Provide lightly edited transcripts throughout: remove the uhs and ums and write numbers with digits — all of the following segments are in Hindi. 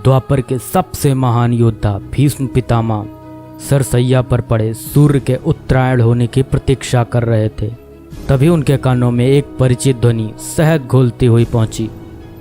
द्वापर के सबसे महान योद्धा भीष्म पितामह सरसैया पर पड़े सूर्य के उत्तरायण होने की प्रतीक्षा कर रहे थे। तभी उनके कानों में एक परिचित ध्वनि शहद घोलती हुई पहुंची।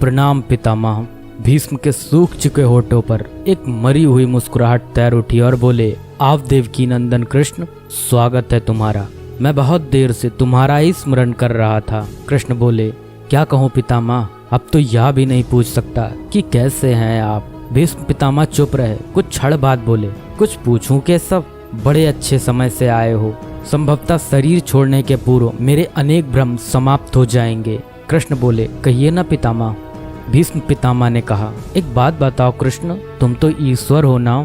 प्रणाम पितामह। भीष्म के सूख चुके होठों पर एक मरी हुई मुस्कुराहट तैर उठी और बोले, आप देवकी नंदन कृष्ण, स्वागत है तुम्हारा। मैं बहुत देर से तुम्हारा ही स्मरण कर रहा था। कृष्ण बोले, क्या कहूँ पितामह, अब तो यह भी नहीं पूछ सकता कि कैसे हैं आप। भीष्म पितामह चुप रहे, कुछ क्षण बाद बोले, कुछ पूछूं के सब, बड़े अच्छे समय से आए हो। संभवतः शरीर छोड़ने के पूर्व मेरे अनेक भ्रम समाप्त हो जाएंगे। कृष्ण बोले, कहिए ना पितामह। भीष्म पितामह ने कहा, एक बात बताओ कृष्ण, तुम तो ईश्वर हो ना।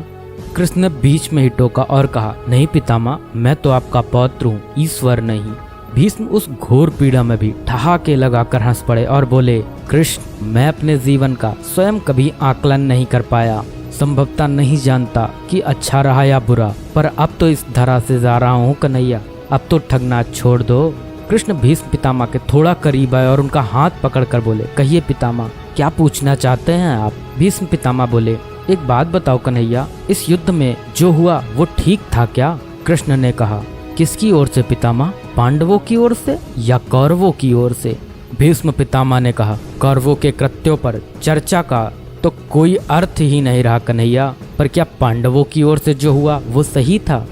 कृष्ण ने बीच में ही टोका और कहा, नहीं पितामह, मैं तो आपका पौत्र हूँ, ईश्वर नहीं। भीष्म उस घोर पीड़ा में भी ठहाके लगाकर हंस पड़े और बोले, कृष्ण, मैं अपने जीवन का स्वयं कभी आकलन नहीं कर पाया। संभवतः नहीं जानता कि अच्छा रहा या बुरा, पर अब तो इस धरा से जा रहा हूँ कन्हैया, अब तो ठगना छोड़ दो। कृष्ण भीष्म पितामह के थोड़ा करीब आए और उनका हाथ पकड़कर बोले, कहिए पितामह, क्या पूछना चाहते हैं आप। भीष्म पितामह बोले, एक बात बताओ कन्हैया, इस युद्ध में जो हुआ वो ठीक था क्या। कृष्ण ने कहा, किसकी ओर से पितामह, पांडवों की ओर से या कौरवों की ओर से। भीष्म पितामह ने कहा, कौरवों के कृत्यों पर चर्चा का तो कोई अर्थ ही नहीं रहा कन्हैया, पर क्या पांडवों की ओर से जो हुआ वो सही था।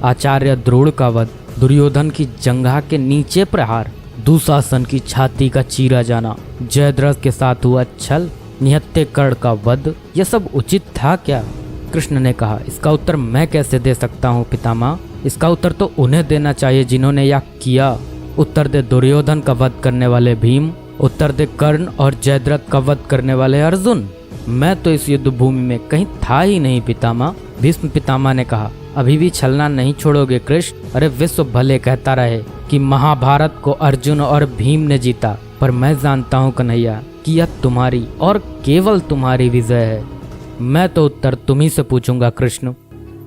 आचार्य द्रोण का वध, दुर्योधन की जंघा के नीचे प्रहार, दुशासन की छाती का चीरा जाना, जयद्रथ के साथ हुआ छल, निहत्थे कर्ण का वध, यह सब उचित था क्या। कृष्ण ने कहा, इसका उत्तर मैं कैसे दे सकता हूँ पितामह, इसका उत्तर तो उन्हें देना चाहिए जिन्होंने यह किया। उत्तर दे दुर्योधन का वध करने वाले भीम, उत्तर दे कर्ण और जयद्रथ का वध करने वाले अर्जुन। मैं तो इस युद्ध भूमि में कहीं था ही नहीं पितामह। भीष्म पितामह ने कहा, अभी भी छलना नहीं छोड़ोगे कृष्ण। अरे विश्व भले कहता रहे कि महाभारत को अर्जुन और भीम ने जीता, पर मैं जानता हूँ कन्हैया कि यह तुम्हारी और केवल तुम्हारी विजय है। मैं तो उत्तर तुम्ही से पूछूंगा कृष्ण।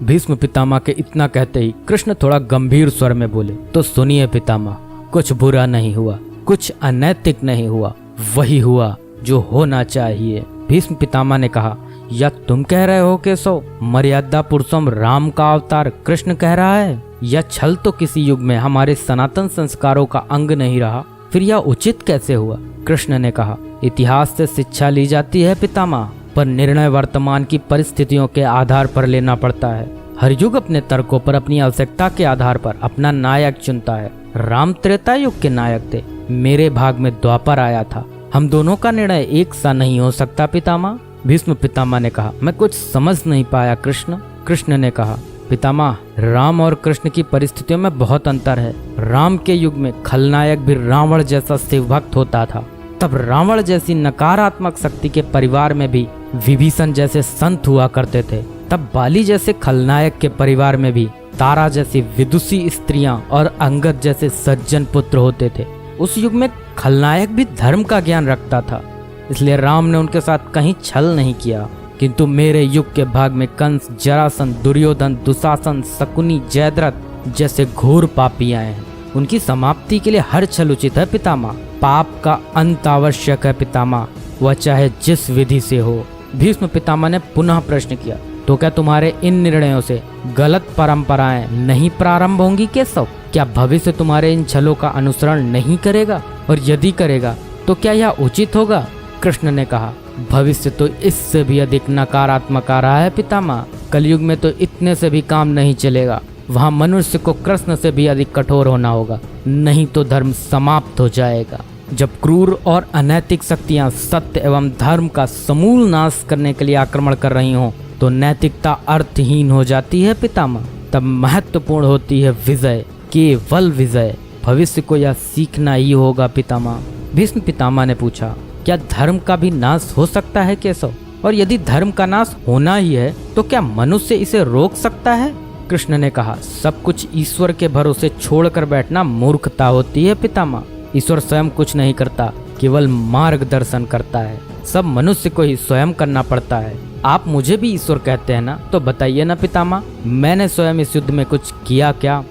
भीष्म पितामह के इतना कहते ही कृष्ण थोड़ा गंभीर स्वर में बोले, तो सुनिए पितामह, कुछ बुरा नहीं हुआ, कुछ अनैतिक नहीं हुआ, वही हुआ जो होना चाहिए। भीष्म पितामह ने कहा, या तुम कह रहे हो केशव, मर्यादा पुरुषोत्तम राम का अवतार कृष्ण कह रहा है। यह छल तो किसी युग में हमारे सनातन संस्कारों का अंग नहीं रहा, फिर यह उचित कैसे हुआ। कृष्ण ने कहा, इतिहास से शिक्षा ली जाती है पितामह, पर निर्णय वर्तमान की परिस्थितियों के आधार पर लेना पड़ता है। हर युग अपने तर्कों पर, अपनी आवश्यकता के आधार पर अपना नायक चुनता है। राम त्रेता युग के नायक थे, मेरे भाग में द्वापर आया था। हम दोनों का निर्णय एक सा नहीं हो सकता पितामह। भीष्म पितामह ने कहा, मैं कुछ समझ नहीं पाया कृष्ण। कृष्ण ने कहा, पितामह, राम और कृष्ण की परिस्थितियों में बहुत अंतर है। राम के युग में खलनायक भी रावण जैसा शिव भक्त होता था, तब रावण जैसी नकारात्मक शक्ति के परिवार में भी विभीषण जैसे संत हुआ करते थे। तब बाली जैसे खलनायक के परिवार में भी तारा जैसी विदुषी स्त्रियां और अंगद जैसे सज्जन पुत्र होते थे। उस युग में खलनायक भी धर्म का ज्ञान रखता था, इसलिए राम ने उनके साथ कहीं छल नहीं किया। किंतु मेरे युग के भाग में कंस, जरासंध, दुर्योधन, दुशासन, शकुनी, जयद्रथ जैसे घोर पापी आए हैं। उनकी समाप्ति के लिए हर छल उचित है पितामह। पाप का अंत आवश्यक है पितामह, वह चाहे जिस विधि से हो। भीष्म पितामह ने पुनः प्रश्न किया, तो क्या तुम्हारे इन निर्णयों से गलत परंपराएं नहीं प्रारंभ होंगी केशव। क्या भविष्य तुम्हारे इन छलों का अनुसरण नहीं करेगा, और यदि करेगा तो क्या यह उचित होगा। कृष्ण ने कहा, भविष्य तो इससे भी अधिक नकारात्मक आ रहा है पितामह। कलयुग में तो इतने से भी काम नहीं चलेगा, वहाँ मनुष्य को कृष्ण से भी अधिक कठोर होना होगा, नहीं तो धर्म समाप्त हो जाएगा। जब क्रूर और अनैतिक शक्तियाँ सत्य एवं धर्म का समूल नाश करने के लिए आक्रमण कर रही हों, तो नैतिकता अर्थहीन हो जाती है पितामह। तब महत्वपूर्ण होती है विजय, केवल विजय। भविष्य को यह सीखना ही होगा पितामह। भीष्म पितामह ने पूछा, क्या धर्म का भी नाश हो सकता है केशव, और यदि धर्म का नाश होना ही है तो क्या मनुष्य इसे रोक सकता है। कृष्ण ने कहा, सब कुछ ईश्वर के भरोसे छोड़कर बैठना मूर्खता होती है पितामह। ईश्वर स्वयं कुछ नहीं करता, केवल मार्गदर्शन करता है। सब मनुष्य को ही स्वयं करना पड़ता है। आप मुझे भी ईश्वर कहते हैं ना, तो बताइए ना पितामह, मैंने स्वयं इस युद्ध में कुछ किया क्या।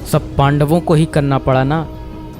सब पांडवों को ही करना पड़ा ना,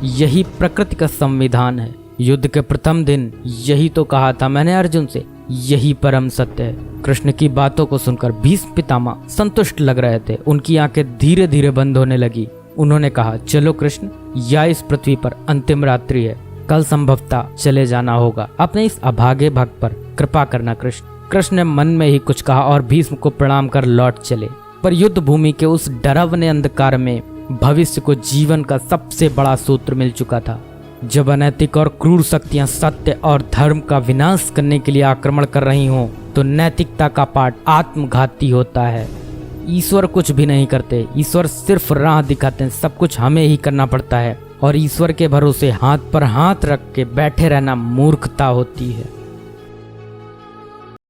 यही प्रकृति का संविधान है। युद्ध के प्रथम दिन यही तो कहा था मैंने अर्जुन से, यही परम सत्य है। कृष्ण की बातों को सुनकर भीष्म पितामह संतुष्ट लग रहे थे। उनकी आंखें धीरे धीरे बंद होने लगी। उन्होंने कहा, चलो कृष्ण, यह इस पृथ्वी पर अंतिम रात्रि है, कल संभवतः चले जाना होगा। अपने इस अभागे भक्त पर कृपा करना कृष्ण। कृष्ण ने मन में ही कुछ कहा और भीष्म को प्रणाम कर लौट चले। पर युद्ध भूमि के उस डरावने अंधकार में भविष्य को जीवन का सबसे बड़ा सूत्र मिल चुका था। जब अनैतिक और क्रूर शक्तियां सत्य और धर्म का विनाश करने के लिए आक्रमण कर रही हों, तो नैतिकता का पाठ आत्मघाती होता है। ईश्वर कुछ भी नहीं करते, ईश्वर सिर्फ राह दिखाते हैं। सब कुछ हमें ही करना पड़ता है और ईश्वर के भरोसे हाथ पर हाथ रख के बैठे रहना मूर्खता होती है।